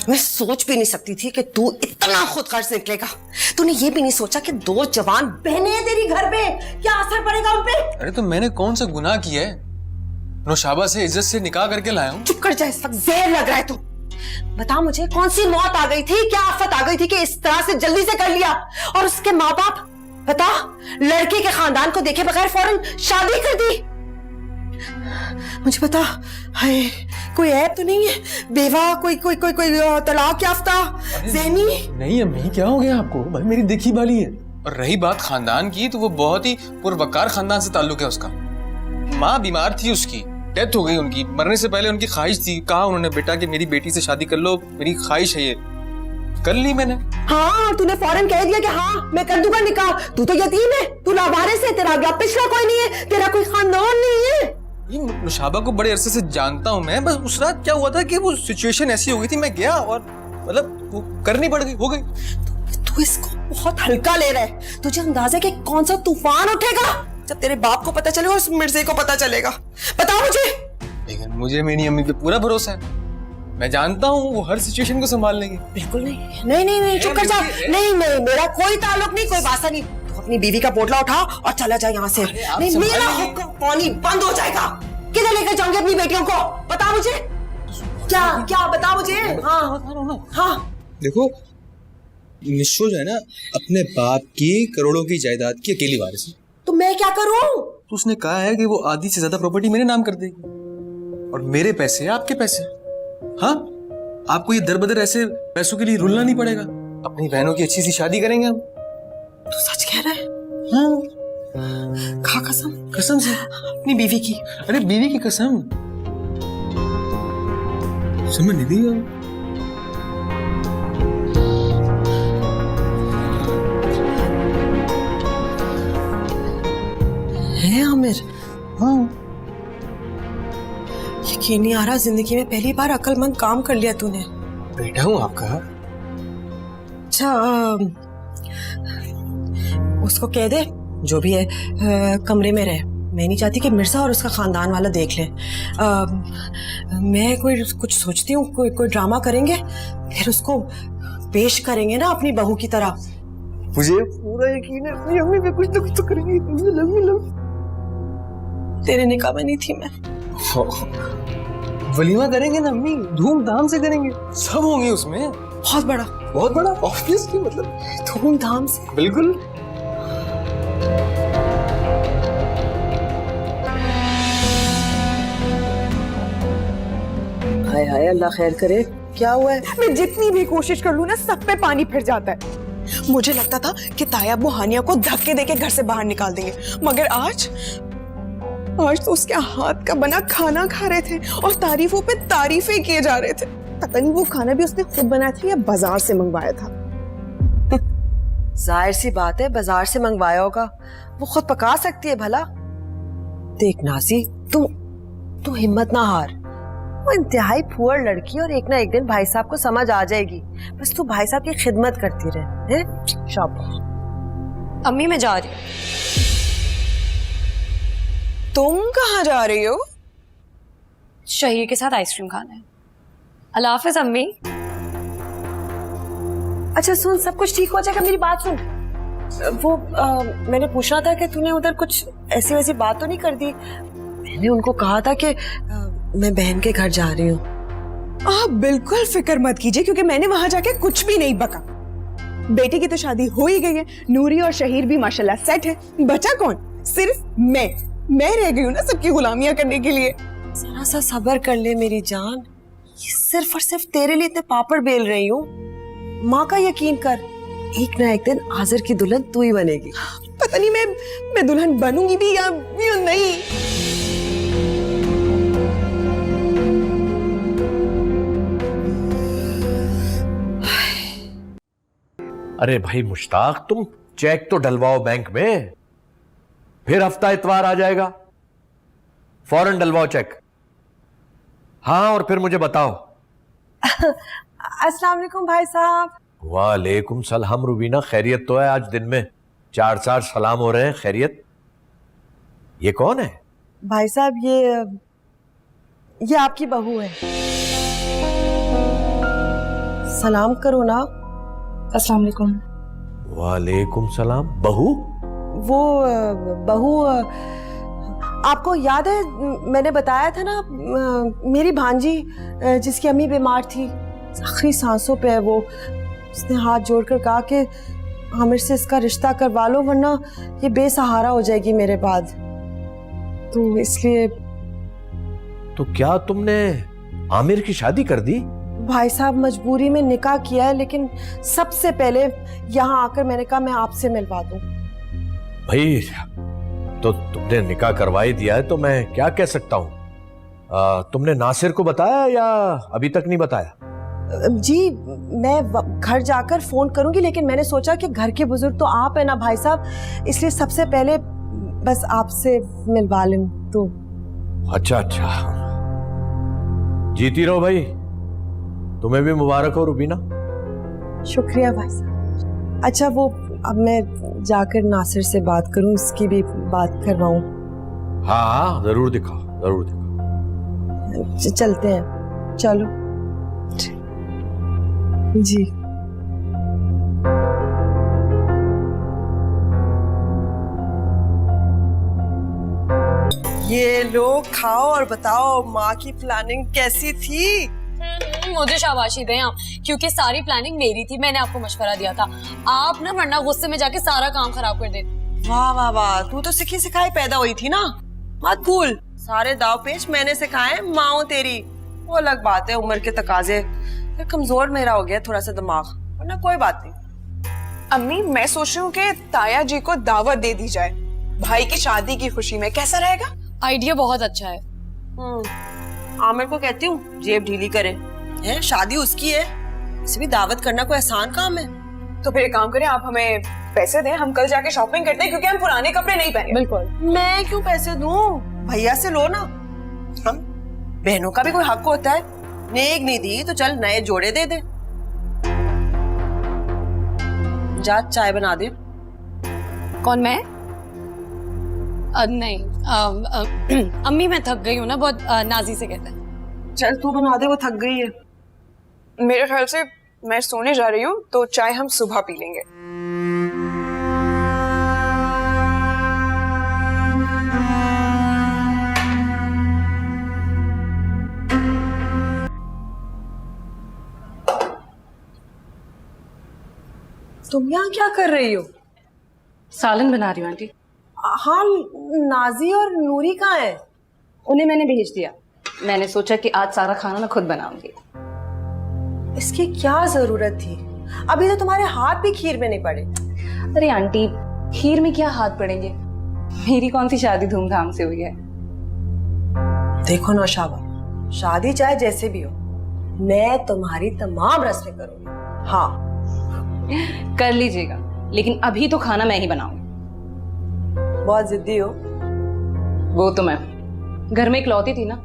मैं सोच भी नहीं सकती थी कि तू इतना खुदगर्ज निकलेगा। तूने ये भी नहीं सोचा कि दो जवान बहनें हैं तेरी घर पे, क्या असर पड़ेगा उन पे। अरे तो मैंने कौन सा गुनाह किया है? नौशाबा से इज्जत से निकाह करके लाया हूँ। चुप कर जा, इस वक्त जहर लग रहा है तू। बता मुझे कौन सी मौत आ गई थी, क्या आफत आ गई थी कि इस तरह से जल्दी से कर लिया? और उसके माँ बाप, बता, लड़के के खानदान को देखे बगैर फौरन शादी कर दी। मुझे बता, हाय कोई ऐप तो नहीं है? बेवा, कोई कोई कोई कोई तलाक याफ्ता ज़हनी? नहीं अम्मी, क्या हो गया आपको? भाई मेरी देखी वाली है। और रही बात खानदान की, तो वो बहुत ही पुरवकार खानदान से ताल्लुक है उसका। माँ बीमार थी, उसकी डेथ हो गई। उनकी मरने से पहले उनकी ख्वाहिश थी, कहा उन्होंने बेटा कि मेरी बेटी से शादी कर लो, मेरी ख्वाहिश है ये। कर ली मैंने। हाँ, तूने फौरन कह दिया कि हाँ मैं कर दूंगा निकाह। तू तो यतीम है, तू लावारिस है, तेरा अगला पिछला कोई नहीं है, तेरा कोई खानदान नहीं है। नौशाबा को बड़े अरसे से जानता हूँ मैं, बस उस रात क्या हुआ था कि वो सिचुएशन ऐसी हो गई थी, मैं गया और मतलब वो करनी पड़ गई, हो गई। तू इसको बहुत हल्का ले रहा है। तुझे अंदाजा है कि कौन सा तूफान उठेगा जब तेरे बाप को पता चलेगा और उस मिर्जे को पता चलेगा? बता मुझे। लेकिन मुझे मेरी अम्मी पे पूरा भरोसा है, मैं जानता हूँ वो हर सिचुएशन को संभाल लेंगी। बिल्कुल नहीं, नहीं नहीं नहीं, चुप कर जा। नहीं नहीं, मेरा कोई ताल्लुक नहीं, कोई वास्ता नहीं। तू अपनी बीवी का पोटला उठा और चला जा यहाँ से। नहीं, मेरा हुक्म पानी बंद हो जाएगा। किधर लेकर जाऊंगी अपनी बेटियों को? बता मुझे, क्या क्या बता मुझे। हाँ हाँ, देखो निशो जो है ना, अपने बाप की करोड़ों की जायदाद की अकेली वारिस है। तो मैं क्या करूं? तो उसने कहा है कि वो आधी से ज्यादा प्रॉपर्टी मेरे नाम कर देगी, और मेरे पैसे आपके पैसे। हाँ, आपको ये दर बदर ऐसे पैसों के लिए रुलना नहीं पड़ेगा। अपनी बहनों की अच्छी सी शादी करेंगे हम। तू सच कह रहा है? हाँ, खा कसम। कसम से। अपनी बीवी की? अरे बीवी की कसम, समझ नहीं दी आप? है आमिर? हाँ, यकीन नहीं आ रहा, जिंदगी में पहली बार अक्लमंद काम कर लिया तूने। बेटा हूँ आपका। अच्छा, उसको कह दे जो भी है कमरे में रहे। मैं नहीं चाहती कि मिर्जा और उसका खानदान वाला देख ले। मैं कोई कुछ सोचती हूँ, कोई ड्रामा करेंगे, फिर उसको पेश करेंगे ना अपनी बहू की तरह। मुझे पूरा यकीन है अपनी अम्मी पे कुछ ना कुछ तो करेंगी। तेरे निकाह में नहीं थी मैं। वलीमा करेंगे ना अम्मी, धूमधाम से करेंगे, सब होंगे उसमें। बहुत बड़ा? बहुत बड़ा, ऑब्वियसली, मतलब धूमधाम से। बिल्कुल। हाय हाय, अल्लाह खैर करे। क्या हुआ है? मैं जितनी भी कोशिश कर लूं ना, सब पे पानी फिर जाता है। मुझे लगता था कि ताया वो हानिया को धक्के देके घर से बाहर निकाल देंगे, मगर आज तो उसके हाथ का बना खाना खा रहे थे और तारीफों पे तारीफें किए जा रहे थे। पता नहीं वो खाना भी उसने खुद बनाया था या बाजार से मंगवाया था। जाहिर सी बात है बाजार से मंगवाया होगा, वो खुद पका सकती है भला। देख नाजी, तू हिम्मत ना हार। वो इंतहाई फुअर लड़की, और एक ना एक दिन भाई साहब को समझ आ जाएगी। बस तू भाई साहब की खिदमत करती रहे। शाबाश। अम्मी मैं जा रही हूँ। तुम कहाँ जा रही हो? शहीर के साथ आइसक्रीम खाना है। अल्लाह हाफिज अम्मी। अच्छा सुन, सब कुछ ठीक हो जाएगा, मेरी बात सुन। वो मैंने पूछना था कि तूने उधर कुछ ऐसी वैसी बात तो नहीं कर दी? मैंने उनको कहा था कि मैं बहन के घर जा रही हूँ। आप बिल्कुल फिक्र मत कीजिए, क्योंकि मैंने वहां जाके कुछ भी नहीं बका। बेटी की तो शादी हो ही गई है, नूरी और शहीर भी माशाल्लाह सेट है। बचा कौन? सिर्फ मैं रह गई हूँ ना सबकी गुलामियां करने के लिए। जरा सा सब्र कर ले मेरी जान, सिर्फ और सिर्फ तेरे लिए इतने पापड़ बेल रही हूँ। माँ का यकीन कर, एक ना एक दिन आज़र की दुल्हन तू ही बनेगी। पता नहीं मैं दुल्हन बनूंगी भी या नहीं। अरे भाई मुश्ताक, तुम चेक तो डलवाओ बैंक में, फिर हफ्ता इतवार आ जाएगा। फौरन डलवाओ चेक। हाँ, और फिर मुझे बताओ। अस्सलाम वालेकुम भाई साहब। वालेकुम सलाम रुबीना, खैरियत तो है? आज दिन में 4 सलाम हो रहे हैं। खैरियत? ये कौन है? भाई साहब ये आपकी बहू है। सलाम करो ना। अस्सलाम वालेकुम। वालेकुम सलाम। बहू? वो बहू, आपको याद है मैंने बताया था ना, मेरी भांजी जिसकी अम्मी बीमार थी, आखिरी सांसों पे है वो। उसने हाथ जोड़कर कहा कि आमिर से इसका रिश्ता करवा लो वरना ये बेसहारा हो जाएगी मेरे बाद। तो इसलिए। तो क्या तुमने आमिर की शादी कर दी? भाई साहब मजबूरी में निकाह किया है, लेकिन सबसे पहले यहाँ आकर मैंने कहा मैं आपसे मिलवा दूं। भाई तो तुमने निकाह करवा ही दिया है तो मैं क्या कह सकता हूँ। तुमने नासिर को बताया या अभी तक नहीं बताया? जी मैं घर जाकर फोन करूंगी, लेकिन मैंने सोचा कि घर के बुजुर्ग तो आप है ना भाई साहब, इसलिए सबसे पहले बस आपसे मिलवा लें तो। अच्छा अच्छा, जीती रहो भाई। तुम्हें भी मुबारक हो रुबीना। शुक्रिया भाई साहब। अच्छा वो अब मैं जाकर नासिर से बात करूं, इसकी भी बात करवाऊं? हाँ हाँ जरूर दिखाओ, जरूर दिखाओ। चलते हैं, चलो जी। ये लो खाओ और बताओ माँ की प्लानिंग कैसी थी? मुझे शाबाशी दें आप, क्योंकि सारी प्लानिंग मेरी थी, मैंने आपको मशवरा दिया था। आप ना वरना गुस्से में जाके सारा काम खराब कर देते। वाह वाह वाह, तू तो सिखी सिखाई पैदा हुई थी ना, मत भूल। सारे दाव पेच मैंने सिखाए माओ तेरी। वो अलग बात है, उम्र के तकाजे, कमजोर मेरा हो गया थोड़ा सा दिमाग, वरना कोई बात नहीं। अम्मी मैं सोच रही हूँ कि ताया जी को दावत दे दी जाए भाई की शादी की खुशी में, कैसा रहेगा? आइडिया बहुत अच्छा है। आमिर को कहती हूँ जेब ढीली करे, है शादी उसकी है, इसे भी दावत करना कोई आसान काम है? तो फिर एक काम करें, आप हमें पैसे दें, हम कल जाके शॉपिंग करते हैं, क्योंकि हम पुराने कपड़े नहीं पहने। बिल्कुल। मैं क्यों पैसे दूं? भैया से लो ना। हम बहनों का भी कोई हक होता है। नेक नहीं दी तो चल नए जोड़े दे दे। जा चाय बना दे। कौन, मैं? नहीं अम्मी मैं थक गई हूँ ना बहुत, नाजी से कहते हैं। चल तू बना दे, वो थक गई है। मेरे ख्याल से मैं सोने जा रही हूँ, तो चाय हम सुबह पी लेंगे। तुम यहाँ क्या कर रही हो? सालन बना रही हूँ आंटी। हाँ, नाजी और नूरी कहाँ है? उन्हें मैंने भेज दिया, मैंने सोचा कि आज सारा खाना मैं खुद बनाऊंगी। इसकी क्या जरूरत थी? अभी तो तुम्हारे हाथ भी खीर में नहीं पड़े। अरे आंटी, खीर में क्या हाथ पड़ेंगे, मेरी कौन सी शादी धूमधाम से हुई है। देखो नौशाबा, शादी चाहे जैसे भी हो, मैं तुम्हारी तमाम रस्में करूंगी। हाँ कर लीजिएगा, लेकिन अभी तो खाना मैं ही बनाऊंगी। बहुत जिद्दी हो। वो तो मैं घर में इकलौती थी ना,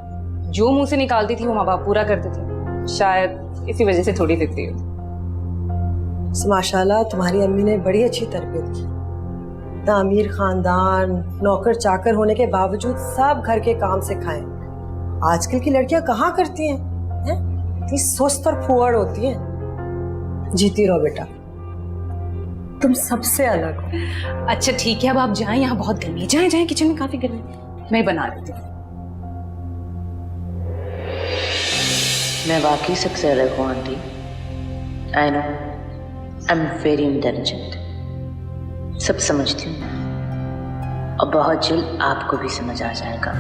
जो मुंह से निकालती थी वो माँ बाप पूरा करते थे, शायद इसी वजह से थोड़ी जिद्दी हो। माशाल्लाह तुम्हारी अम्मी ने बड़ी अच्छी तरबियत की। इतना अमीर खानदान, नौकर चाकर होने के बावजूद सब घर के काम सिखाएं। आजकल की लड़कियां कहाँ करती हैं? इतनी सुस्त और फुअड़ होती हैं। जीती रहो बेटा, तुम सबसे अलग हो। अच्छा ठीक है, अब आप जाएं, यहाँ बहुत गर्मी है। जाएं जाएं, किचन में काफी गर्मी है, मैं बना देती हूँ। मैं वाकई सबसे अलग हूँ aunty. I know, I am very intelligent, सब समझती हूँ और बहुत जल्द आपको भी समझ आ जाएगा।